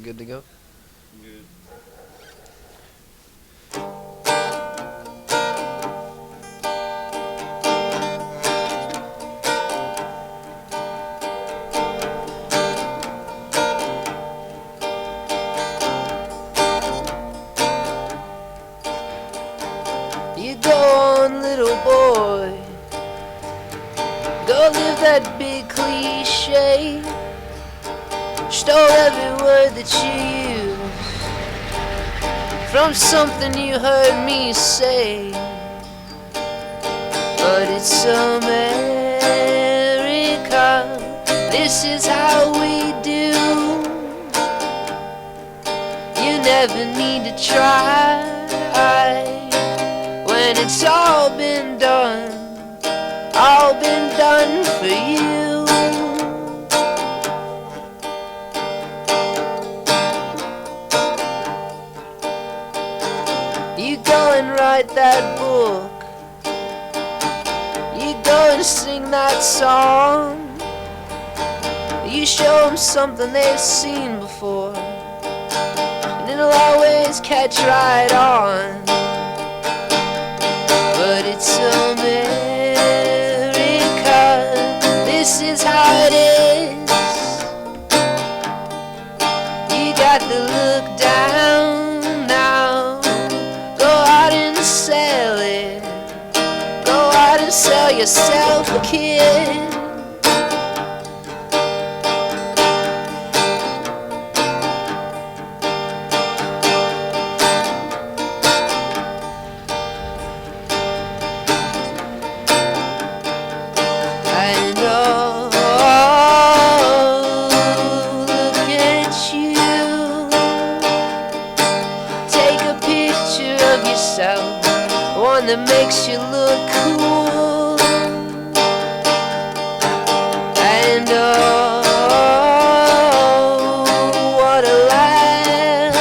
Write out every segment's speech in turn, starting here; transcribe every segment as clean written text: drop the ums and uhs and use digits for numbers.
Good to go? Good. You go on, little boy. Go live that big cliche. Stole every word that you used from something you heard me say. But it's America. This is how we do. You never need to try. When it's all been done for you. You go and write that book. You go and sing that song. You show them something they've seen before, and it'll always catch right on. But it's America, this is how it is. You got to look down now. Go out and sell it. Go out and sell yourself a kid. One that makes you look cool. And oh, what a laugh.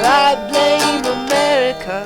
I blame America.